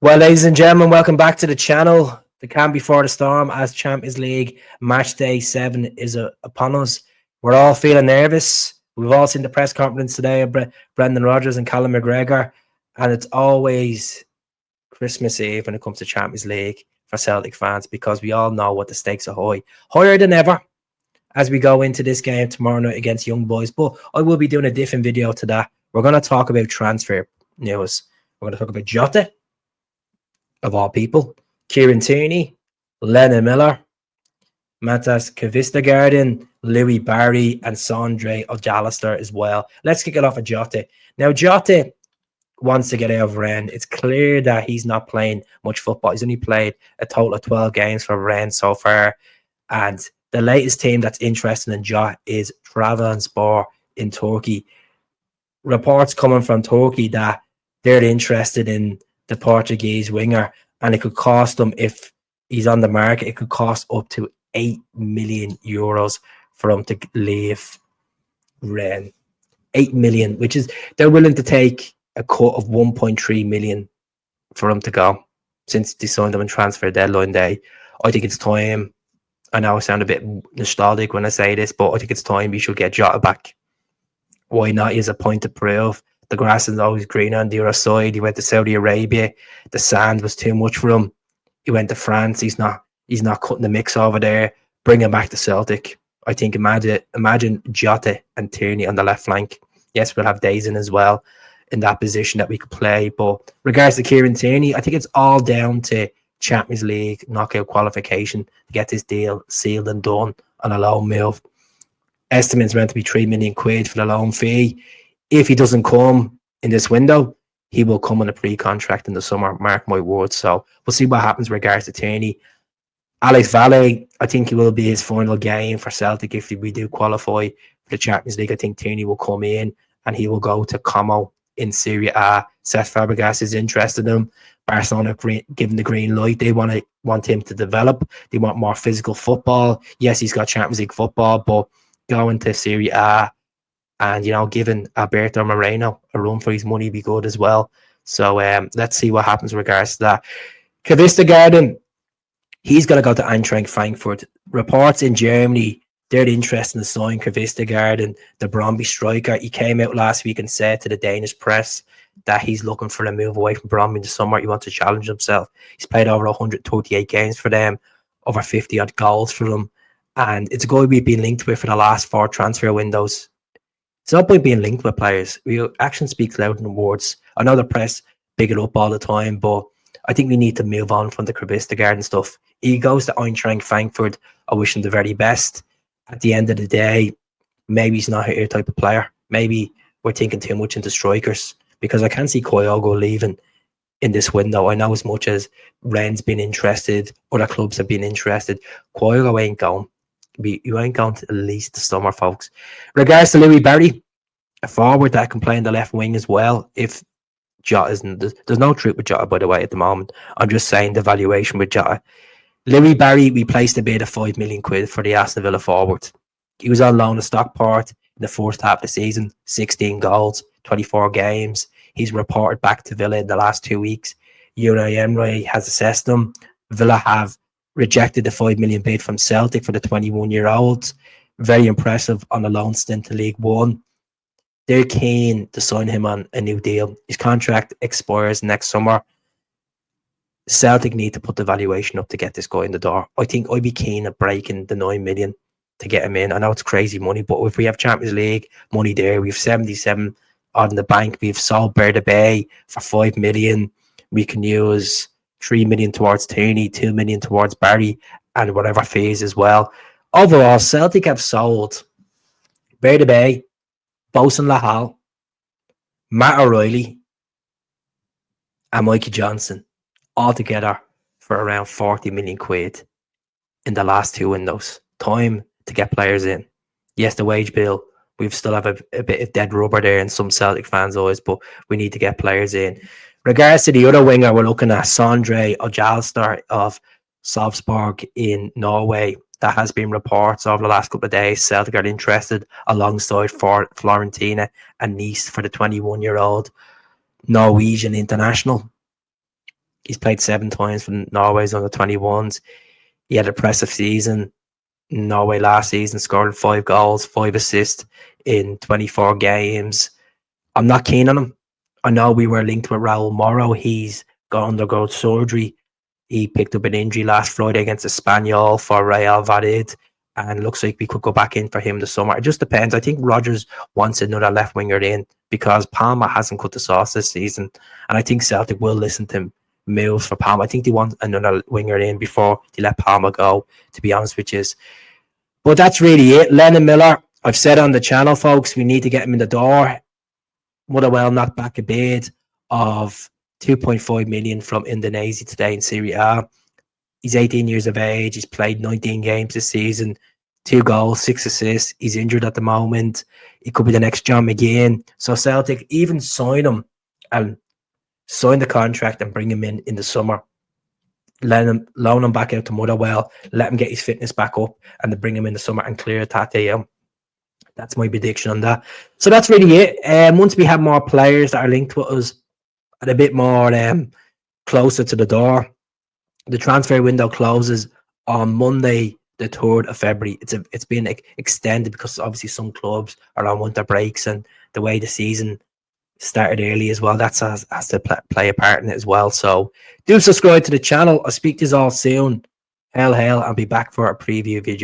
Well, ladies and gentlemen, welcome back to the channel. The calm before the storm, as Champions League match day 7 is upon us. We're all feeling nervous. We've all seen the press conference today of Brendan Rodgers and Callum McGregor, and it's always Christmas Eve when it comes to Champions League for Celtic fans, because we all know what the stakes are higher than ever as we go into this game tomorrow night against Young Boys. But I will be doing a different video to that. We're going to talk about transfer news. We're going to talk about Jota, of all people, Kieran Tierney, Lennon Miller, Matas Kistagard, Louis Barry, and Sondre Ojalister as well. Let's kick it off with Jota. Now, Jota wants to get out of Rennes. It's clear that he's not playing much football. He's only played a total of 12 games for Rennes so far. And the latest team that's interested in Jota is Trabzonspor in Turkey. Reports coming from Turkey that they're interested in the Portuguese winger, and it could cost them, if he's on the market, it could cost up to 8 million euros for him to leave Rennes. 8 million, which is, they're willing to take a cut of 1.3 million for him to go, since they signed him on transfer deadline day. I think it's time. I know I sound a bit nostalgic when I say this, but I think it's time we should get Jota back. Why not? He has a point to prove. The grass is always green on the other side. He went to Saudi Arabia. The sand was too much for him. He went to France. He's not cutting the mix over there. Bring him back to Celtic. I think imagine Jota and Tierney on the left flank. Yes, we'll have Dazen as well in that position that we could play. But regards to Kieran Tierney, I think it's all down to Champions League knockout qualification to get this deal sealed and done on a loan move. Estimates meant to be 3 million quid for the loan fee. If he doesn't come in this window, he will come on a pre-contract in the summer, mark my words. So we'll see what happens regards to Tierney. Alex Valle, I think it will be his final game for Celtic if we do qualify for the Champions League. I think Tierney will come in and he will go to Como in Serie A. Cesc Fabregas is interested in him. Barcelona given the green light. They want him to develop. They want more physical football. Yes, he's got Champions League football, but going to Serie A and, you know, giving Alberto Moreno a run for his money would be good as well. So let's see what happens in regards to that. Kistagard, he's going to go to Eintracht Frankfurt. Reports in Germany, they're interested in signing Kistagard, and the Brøndby striker. He came out last week and said to the Danish press that he's looking for a move away from Brøndby in the summer. He wants to challenge himself. He's played over 138 games for them, over 50 odd goals for them. And it's a guy we've been linked with for the last 4 transfer windows. It's not by being linked with players. Action speaks louder than words. I know the press big it up all the time, but I think we need to move on from the Kistagard and stuff. He goes to Eintracht Frankfurt. I wish him the very best. At the end of the day, maybe he's not your type of player. Maybe we're thinking too much into strikers, because I can't see Kyogo leaving in this window. I know as much as Rennes been interested, other clubs have been interested. Kyogo ain't going. You ain't going to at least the summer, folks. Regards to Louis Barry, a forward that can play in the left wing as well. If Jota isn't, there's no truth with Jota, by the way, at the moment. I'm just saying the valuation with Jota. Louis Barry, we placed a bid of 5 million quid for the Aston Villa forward. He was on loan to Stockport in the first half of the season, 16 goals, 24 games. He's reported back to Villa in the last 2 weeks. Unai Emery has assessed him. Villa have rejected the 5 million bid from Celtic for the 21-year-old. Very impressive on a loan stint to League One. They're keen to sign him on a new deal. His contract expires next summer. Celtic need to put the valuation up to get this guy in the door. I think I'd be keen at breaking the 9 million to get him in. I know it's crazy money, but if we have Champions League money there, we have 77 on the bank. We've sold Berda Bay for 5 million. We can use 3 million towards Tierney, 2 million towards Barry, and whatever fees as well. Overall, Celtic have sold Berda Bay, Bosun Lahal, Matt O'Reilly, and Mikey Johnson all together for around 40 million quid in the last 2 windows. Time to get players in. Yes, the wage bill, we still have a bit of dead rubber there in some Celtic fans' eyes, but we need to get players in. Regards to the other winger, we're looking at Sondre Ojalister of Sarpsborg in Norway. That has been reports over the last couple of days. Celtic are interested alongside Fiorentina and Nice for the 21-year-old Norwegian international. He's played 7 times for Norway's under 21s. He had an impressive season in Norway last season, scored 5 goals, 5 assists in 24 games. I'm not keen on him. I know we were linked with Raul Moro. He's got undergo surgery. He picked up an injury last Friday against Espanyol for Real Madrid, and looks like we could go back in for him this summer. It just depends. I think Rodgers wants another left winger in because Palma hasn't cut the sauce this season, and I think Celtic will listen to him. Moves for Palma. I think they want another winger in before they let Palma go, to be honest with you. But that's really it. Lennon Miller, I've said on the channel, folks, we need to get him in the door. Motherwell knocked back a bid of 2.5 million from Indonesia today in Serie A. He's 18 years of age. He's played 19 games this season, 2 goals, 6 assists. He's injured at the moment. He could be the next John McGinn. So Celtic even sign him and sign the contract and bring him in the summer. Loan him back out to Motherwell. Let him get his fitness back up, and then bring him in the summer and clear Tate. That's my prediction on that. So that's really it. Once we have more players that are linked with us and a bit more closer to the door, the transfer window closes on Monday, the 3rd of February. It's been extended because obviously some clubs are on winter breaks, and the way the season started early as well, that's has to play a part in it as well. So do subscribe to the channel. I'll speak to you all soon. Hail, I'll be back for a preview video.